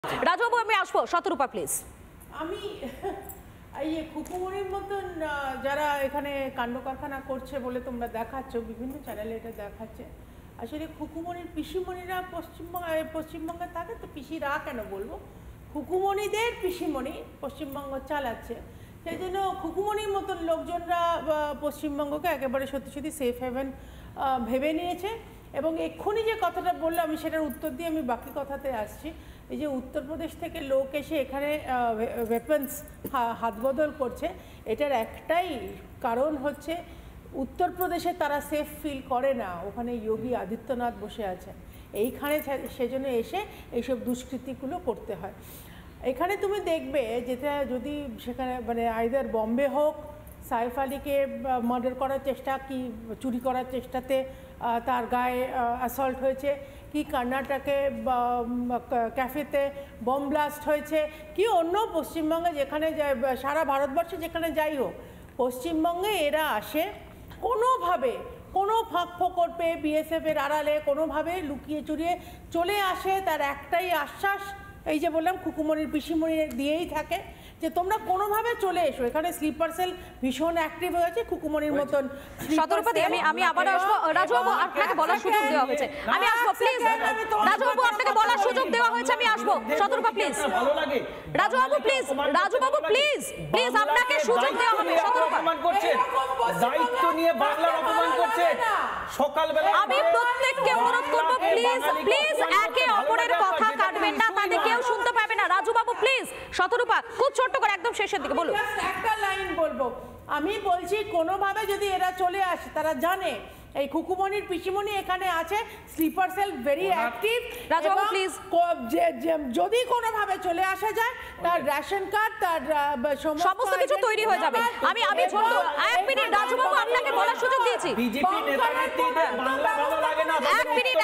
রাজবাবু আমি আসবো, শতরূপা প্লিজ। আমি এই খুকুমনির মতন যারা এখানে কাণ্ড কারখানা করছে বলে তোমরা দেখাচ্ছ, বিভিন্ন চ্যানেলে এটা দেখাচ্ছে, আসলে খুকুমনির পিসিমণিরা পশ্চিমবঙ্গে থাকে, তো পিসিরা কেন বলবো, খুকুমনিদের পিসিমণি পশ্চিমবঙ্গ চালাচ্ছে। সেই জন্য খুকুমনির মতন লোকজনরা পশ্চিমবঙ্গকে একেবারে সত্যি সত্যি সেফ হেভেন ভেবে নিয়েছে। এবং এক্ষুনি যে কথাটা বললো আমি সেটার উত্তর দিয়ে আমি বাকি কথাতে আসছি। এই যে উত্তরপ্রদেশ থেকে লোক এসে এখানে ওয়েপন্স হাতবদল করছে, এটার একটাই কারণ হচ্ছে উত্তরপ্রদেশে তারা সেফ ফিল করে না, ওখানে যোগী আদিত্যনাথ বসে আছেন, এইখানে সেজন্য এসে এইসব দুষ্কৃতিগুলো করতে হয়। এখানে তুমি দেখবে যেটা যদি সেখানে মানে আইদার বম্বে হোক, সাইফ আলীকে মার্ডার করার চেষ্টা কি চুরি করার চেষ্টাতে তার গায়ে অ্যাসল্ট হয়েছে, কি কর্ণাটকে ক্যাফেতে বম ব্লাস্ট হয়েছে, কি অন্য পশ্চিমবঙ্গে যেখানে সারা ভারতবর্ষে যেখানে যাই হোক, পশ্চিমবঙ্গে এরা আসে কোনোভাবে কোনো ফাঁক ফোকর পেয়ে বিএসএফের আড়ালে কোনোভাবে লুকিয়ে চুরিয়ে চলে আসে। তার একটাই আশ্বাস, এই যে বললাম খুকুমনির পিসিমণি দিয়েই থাকে যে তোমরা কোনোভাবে চলে এসো, এখানে স্লিপার সেল ভীষণ অ্যাক্টিভ হয়েছে খুকুমনির মতন। শতরূপা আমি আবার আসবো। রাজবাবু আপনাকে বলার সুযোগ দেওয়া হয়েছে, আমি আসবো প্লিজ। রাজবাবু আপনাকে বলার সুযোগ দেওয়া হয়েছে, আমি আসবো। শতরূপা please. Rajbabu please, Rajbabu please, please আপনাকে সুযোগ দেওয়া হবে। শতরূপা দায়িত্ব নিয়ে বাংলার অপমান করছে সকালবেলা। আমি প্রত্যেককে অনুরোধ করবো প্লিজ প্লিজ একে অপরের কথা কাটবেন না, তাতে কেউ শুনতে পাবে না। রাজবাবু প্লিজ। শতরূপা খুব ছোট্ট করে একদম শেষের দিকে বলুন। একটা লাইন বলবো, আমি বলছি কোনোভাবে যদি এরা চলে আসে, তারা জানে এই খুকুমনির পিসিমণি এখানে আছে, sleeper cell very active. Rajbabu please, যদি কোনোভাবে চলে আসা যায়, তার রেশন কার্ড, তার সমস্ত কিছু তৈরি হয়ে যাবে। আমি ছোট এক মিনিট, রাজবাবু আপনাকে বলার সুযোগ দিয়েছি। বিজেপি নেতা-নেত্রীদের বাংলা ভালো লাগে না। এক মিনিট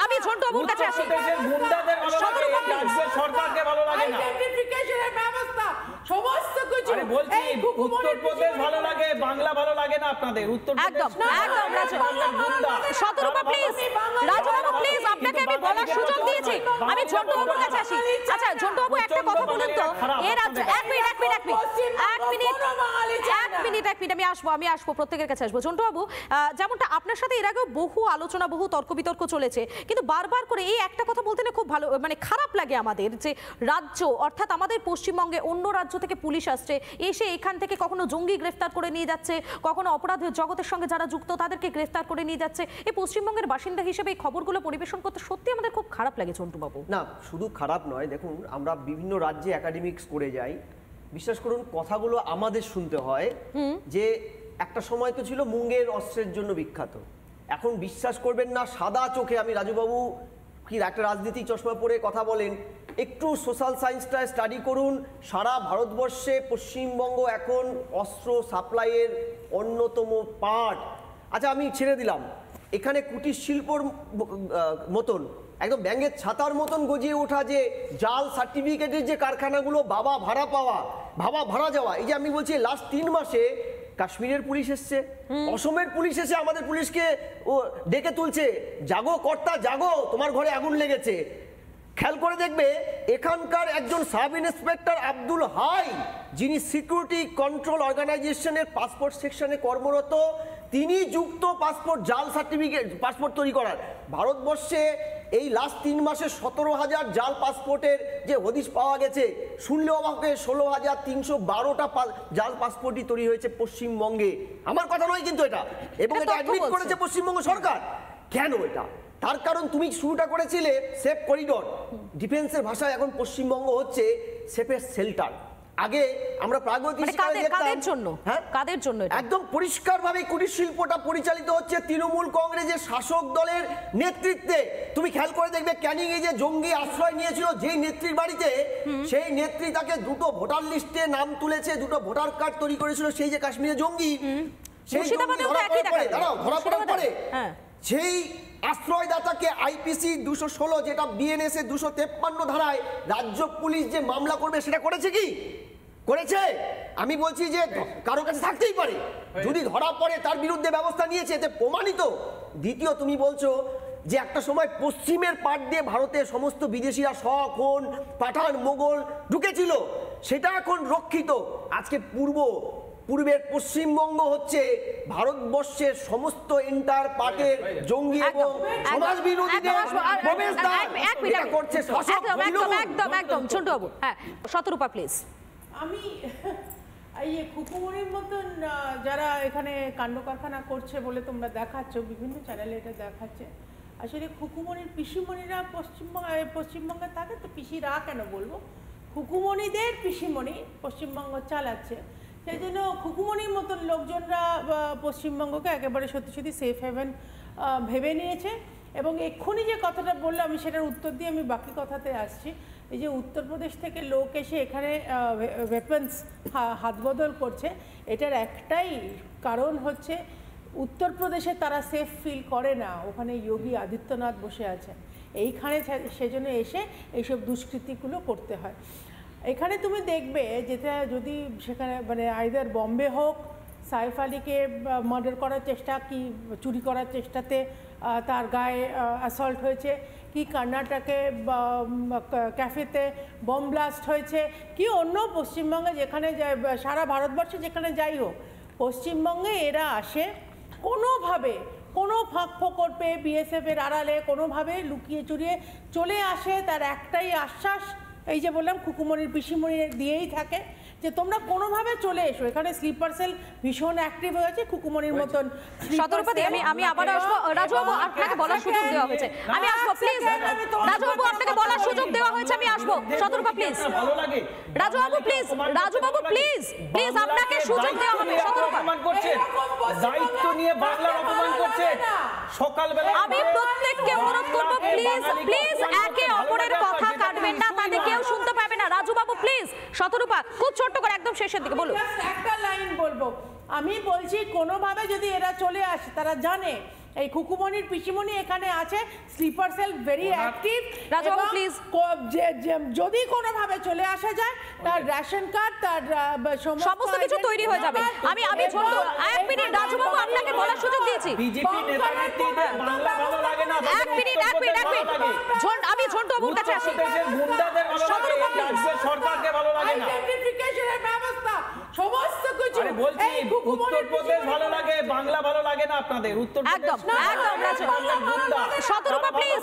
আমি ঝন্টু বাবুর কাছে আসি। গুন্ডাদের ভালো লাগে, রাজ্য সরকারকে ভালো লাগে না। আইডেন্টিফিকেশনের ব্যবস্থা সমস্ত কিছু। আরে বলছি উত্তরপ্রদেশ ভালো লাগে, বাংলা ভালো লাগে না আপনাদের? উত্তরপ্রদেশ একদম শতরূপা প্লিজ। রাজবাবু প্লিজ, আপনাকে আমি বলার সুযোগ দিয়েছি, আমি ঝন্টু বাবুর কাছে আসি। আচ্ছা ঝন্টু বাবু একটা কথা বলুন তো, এর রাজ্য এক মিনিট আমি আসবো প্রত্যেকের কাছে আসবো। ঝন্টু বাবু, যেমনটা আপনার সাথে এর আগেও বহু আলোচনা বহু তর্ক বিতর্ক চলেছে, কিন্তু বারবার করে এই একটা কথা বলতে না খুব ভালো মানে খারাপ লাগে আমাদের, যে রাজ্য অর্থাৎ আমাদের পশ্চিমবঙ্গে অন্য রাজ্য থেকে পুলিশ আসছে, এসে এখান থেকে কখনো জঙ্গি গ্রেফতার করে নিয়ে যাচ্ছে, কখনো অপরাধ জগতের সঙ্গে যারা যুক্ত তাদেরকে গ্রেফতার করে নিয়ে যাচ্ছে। এই পশ্চিমবঙ্গের বাসিন্দা হিসেবে এই খবরগুলো পরিবেশন করতে সত্যি আমাদের খুব খারাপ লাগে ঝন্টু বাবু। না শুধু খারাপ নয়, দেখুন আমরা বিভিন্ন রাজ্যে একাডেমিক্স করে যাই, বিশ্বাস করুন কথাগুলো আমাদের শুনতে হয় যে একটা সময় তো ছিল মুঙ্গের অস্ত্রের জন্য বিখ্যাত, এখন বিশ্বাস করবেন না সাদা চোখে, আমি রাজুবাবু কি একটা রাজনীতি চশমা পরে কথা বলেন, একটু সোশ্যাল সায়েন্সটা স্টাডি করুন, সারা ভারতবর্ষে পশ্চিমবঙ্গ এখন অস্ত্র সাপ্লাইয়ের অন্যতম পার্ট। আচ্ছা আমি ছেড়ে দিলাম, এখানে কুটির শিল্পর মতন একদম ব্যাঙের ছাতার মতন গজিয়ে ওঠা যে জাল সার্টিফিকেটের যে কারখানাগুলো, ভাবা ভাড়া যাওয়া, এই যে আমি বলছি লাস্ট 3 মাসে কাশ্মীরের পুলিশ এসছে, অসমের পুলিশ এসে আমাদের পুলিশকে ডেকে তুলছে, জাগো কর্তা জাগো, তোমার ঘরে আগুন লেগেছে। খেয়াল করে দেখবে এখানকার একজন সাব ইন্সপেক্টর আব্দুল হাই, যিনি সিকিউরিটি কন্ট্রোল অর্গানাইজেশনের পাসপোর্ট সেকশনে কর্মরত, তিনি যুক্ত পাসপোর্ট জাল সার্টিফিকেট পাসপোর্ট তৈরি করার। ভারতবর্ষে এই লাস্ট 3 মাসে 17,000 জাল পাসপোর্টের যে হদিশ পাওয়া গেছে, শুনলে অবাক হয়ে 16,312টা জাল পাসপোর্টই তৈরি হয়েছে পশ্চিমবঙ্গে। আমার কথা নয় কিন্তু এটা, এবং এটা অ্যাডমিট করেছে পশ্চিমবঙ্গ সরকার। কেন এটা? তার কারণ তুমি শুরুটা করেছিলে সেফ করিডোর, ডিফেন্সের ভাষায় এখন পশ্চিমবঙ্গ হচ্ছে সেফের শেল্টার। আগে আমরা কাদের জন্য একদম পরিষ্কারভাবে কুটির শিল্পটা পরিচালিত হচ্ছে তৃণমূল কংগ্রেসের শাসক দলের নেতৃত্বে। তুমি খেয়াল করে দেখবে ক্যানিং এ যে জঙ্গি আশ্রয় নিয়েছিল যেই নেত্রীর বাড়িতে, সেই নেত্রী তাকে 2টো ভোটার লিস্টে নাম তুলেছে, 2টো ভোটার কার্ড তৈরি করেছিল সেই যে কাশ্মীরের জঙ্গি, সেই ধরা পড়ার পরে সেই আশ্রয়দাতাকে আইপিসি 216 যেটা বিএনএস 253 ধারায় রাজ্য পুলিশ যে মামলা করবে সেটা করেছে কি? করেছে? আমি বলছি যে কারো কাছে থাকতেই পারে, যদি ধরা পড়ে তার বিরুদ্ধে ব্যবস্থা নিয়েছে, এতে প্রমাণিত। দ্বিতীয়, তুমি বলছো যে একটা সময় পশ্চিমের পাট দিয়ে ভারতে সমস্ত বিদেশিরা শক, হোন, পাঠান, মোগল ঢুকেছিল, সেটা এখন রক্ষিত। আজকে পূর্বের পশ্চিমবঙ্গ হচ্ছে ভারতবর্ষের সমস্ত এন্টার পার্টের জঙ্গি এবং সমাজ বিরোধীদের প্রবেশদ্বার। এটা করছে শাসক। একদম ছোট বাবু, হ্যাঁ শতরূপা প্লিজ। আমি এই খুকুমনির মতন যারা এখানে কাণ্ড কারখানা করছে বলে তোমরা দেখাচ্ছ, বিভিন্ন চ্যানেলে এটা দেখাচ্ছে, আসলে খুকুমনির পিসিমণিরা পশ্চিমবঙ্গে থাকে, তো পিসিরা কেন বলবো, খুকুমনিদের পিসিমণি পশ্চিমবঙ্গ চালাচ্ছে। সেই জন্য খুকুমনির মতন লোকজনরা পশ্চিমবঙ্গকে একেবারে সত্যি সত্যি সেফ হেভেন ভেবে নিয়েছে। এবং এক্ষুনি যে কথাটা বললো আমি সেটার উত্তর দিয়ে আমি বাকি কথাতে আসছি। এই যে উত্তরপ্রদেশ থেকে লোক এসে এখানে ওয়েপন্স হাতবদল করছে, এটার একটাই কারণ হচ্ছে উত্তরপ্রদেশে তারা সেফ ফিল করে না, ওখানে যোগী আদিত্যনাথ বসে আছেন, এইখানে সেজন্য এসে এইসব দুষ্কৃতিগুলো করতে হয়। এখানে তুমি দেখবে যেটা যদি সেখানে মানে আইদার বম্বে হোক, সাইফ আলীকে মার্ডার করার চেষ্টা কি চুরি করার চেষ্টাতে তার গায়ে অ্যাসল্ট হয়েছে, কি কর্ণাটকে ক্যাফেতে বম ব্লাস্ট হয়েছে, কি অন্য পশ্চিমবঙ্গে যেখানে সারা ভারতবর্ষে যেখানে যাই হোক, পশ্চিমবঙ্গে এরা আসে কোনোভাবে কোনো ফাঁক ফোকর পেয়ে বিএসএফের আড়ালে কোনোভাবে লুকিয়ে চুরিয়ে চলে আসে। তার একটাই আশ্বাস, এই যে বললাম খুকুমনির পিসিমণি দিয়েই থাকে যে তোমরা কোনোভাবে চলে এসো, এখানে স্লিপার সেল ভীষণ অ্যাক্টিভ হয়েছে খুকুমনির মতন। শতরূপাদি আমি আবার আসবো, রাজুবাবু আপনাকে বলার সুযোগ দেওয়া হয়েছে, আমি আসবো প্লিজ। রাজুবাবু আপনাকে বলার সুযোগ দেওয়া হয়েছে, আমি আসবো। শতরূপা প্লিজ। রাজুবাবু প্লিজ, রাজুবাবু প্লিজ প্লিজ, আপনাকে সুযোগ দেওয়া হবে। শতরূপা দায়িত্ব নিয়ে বাংলার অপমান করছে সকালবেলা। আমি প্রত্যেককে অনুরোধ করবো প্লিজ প্লিজ একে অপরের কথা কাটবেন না, তাতে কেউ শুনতে পাবে না। রাজুবাবু প্লিজ। শতরূপা খুব ছোট্ট করে একদম শেষের দিকে বলুন। একটা লাইন বলবো, আমি বলছি কোনোভাবে যদি এরা চলে আসে, তারা জানে এই খুকুমনির পিসিমণি এখানে আছে, sleeper cell very active. Rajubabu please. যদি কোনোভাবে চলে আসা যায়, তার রেশন কার্ড, তার সমস্ত কিছু তৈরি হয়ে যাবে। আমি ছোট এক মিনিট, রাজুবাবু আপনাকে বলার সুযোগ দিয়েছি। বিজেপি নেতা নেত্রীদের বাংলা ভালো লাগে না, এক মিনিট আমি ছোট বাবুর কাছে আসি। দেশের গুন্ডাদের ভালো লাগে, রাজ্য সরকারকে ভালো লাগে না। আইডেন্টিফিকেশনের ব্যবস্থা সমস্ত কিছু। আরে বলছি উত্তরপ্রদেশ ভালো লাগে, বাংলা ভালো লাগে না আপনাদের? উত্তরপ্রদেশ একদম শতরূপা প্লিজ।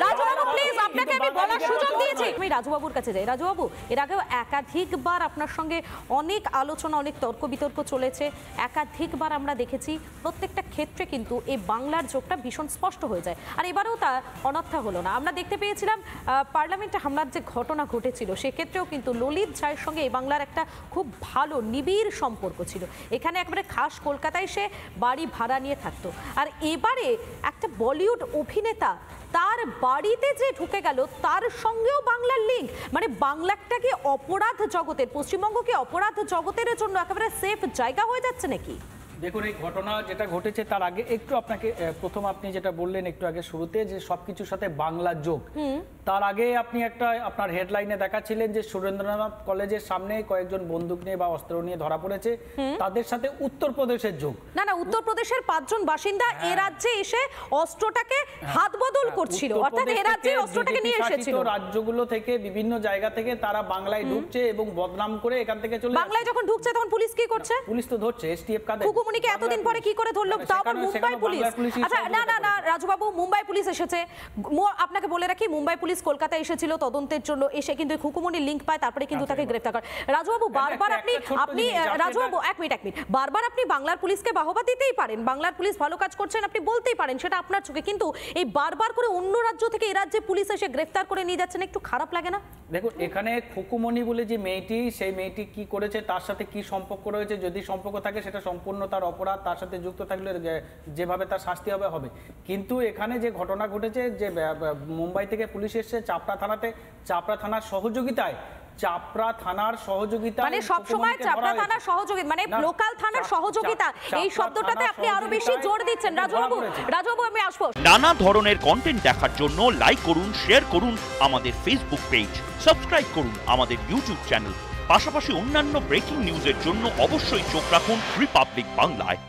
রাজুবাবু প্লিজ, আপনাকে আমি বলার সুযোগ দিয়েছি। আমি রাজুবাবুর কাছে যাই। রাজুবাবু, এর আগেও একাধিকবার আপনার সঙ্গে অনেক আলোচনা, অনেক তর্ক বিতর্ক চলেছে, একাধিকবার আমরা দেখেছি প্রত্যেকটা ক্ষেত্রে কিন্তু এই বাংলার যোগটা ভীষণ স্পষ্ট হয়ে যায়। আর এবারেও তা অনর্থা হলো না। আমরা দেখতে পেয়েছিলাম পার্লামেন্টে হামলার যে ঘটনা ঘটেছিল, সেক্ষেত্রেও কিন্তু ললিত ঝায়ের সঙ্গে এই বাংলার একটা খুব ভালো নিবিড় সম্পর্ক ছিল। এখানে একবারে খাস কলকাতায় সে বাড়ি ভাড়া নিয়ে থাকতো। আর এবারে একটা বলিউড অভিনেতা তার বাড়িতে যে ঢুকে গেল, তার সঙ্গেও বাংলার লিঙ্ক। মানে বাংলাটা কি অপরাধ জগতের, পশ্চিমবঙ্গ কি অপরাধ জগতের জন্য একেবারে সেফ জায়গা হয়ে যাচ্ছে নাকি? দেখুন, এই ঘটনা যেটা ঘটেছে তার আগে একটু আপনাকে প্রথম আপনি যেটা বললেন একটু আগে শুরুতে, যে সবকিছুর সাথে বাংলা যোগ, তার আগে আপনি একটা আপনার হেডলাইনে দেখাচ্ছিলেন যে সুরেন্দ্রনাথ কলেজের সামনে কয়েকজন বন্দুক নিয়ে বা অস্ত্র নিয়ে ধরা পড়েছে, তাদের সাথে উত্তরপ্রদেশের যোগ। না উত্তরপ্রদেশের 5 জন বাসিন্দা এ রাজ্যে এসে অস্ত্রটাকে হাত বদল করছিল, অর্থাৎ এ রাজ্যে অস্ত্রটাকে নিয়ে এসেছিল। রাজ্যগুলো থেকে বিভিন্ন জায়গা থেকে তারা বাংলায় ঢুকছে এবং বদনাম করে এখান থেকে চলে যাচ্ছে। বাংলায় যখন ঢুকছে তখন পুলিশ কি করছে? পুলিশ তো ধরছে। এসটিএফ কাদের? খুকুমনিকে এতদিন পরে কি করে ধরলো? তাও আবার মুম্বাই পুলিশ। আচ্ছা না রাজুবাবু, মুম্বাই পুলিশ এসেছে। আপনাকে বলে রাখি, মুম্বাই পুলিশ কলকাতায় এসেছিল তদন্তের জন্য, এসে কিন্তু খুকুমনির লিঙ্ক পায়, তারপরে কিন্তু তাকে গ্রেফতার করে। রাজুবাবু বারবার আপনি রাজুবাবু এক মিনিট বারবার আপনি বাংলার পুলিশকে বাহবা দিতেই পারেন, বাংলার পুলিশ ভালো কাজ করছেন আপনি বলতেই পারেন, সেটা আপনার চোখে, কিন্তু এই বারবার করে অন্য রাজ্য থেকে এই রাজ্যে পুলিশ এসে গ্রেফতার করে নিয়ে যাচ্ছেন, একটু খারাপ লাগে না? দেখুন, এখানে খুকুমনি বলে যে মেয়েটি, সেই মেয়েটি কি করেছে, তার সাথে কি সম্পর্ক রয়েছে, যদি সম্পর্ক থাকে সেটা সম্পূর্ণ তার অপরাধ, তার সাথে যুক্ত থাকলে যেভাবে তার শাস্তি হবে। কিন্তু এখানে যে ঘটনা ঘটেছে, যে মুম্বাই থেকে পুলিশ এসেছে চাপড়া থানাতে, চাপড়া থানার সহযোগিতায়, মানে সব সময় চাপড়া থানার সহযোগিতা, মানে লোকাল থানার সহযোগিতা, এই শব্দটাতে আপনি আরো বেশি জোর দিচ্ছেন। রাজুবাবু আমি আসবো। নানা ধরনের কন্টেন্ট দেখার জন্য লাইক করুন, শেয়ার করুন আমাদের ফেসবুক পেজ, সাবস্ক্রাইব করুন আমাদের ইউটিউব চ্যানেল। পাশাপাশি অন্যান্য ব্রেকিং নিউজের জন্য অবশ্যই চোখ রাখুন রিপাবলিক বাংলায়।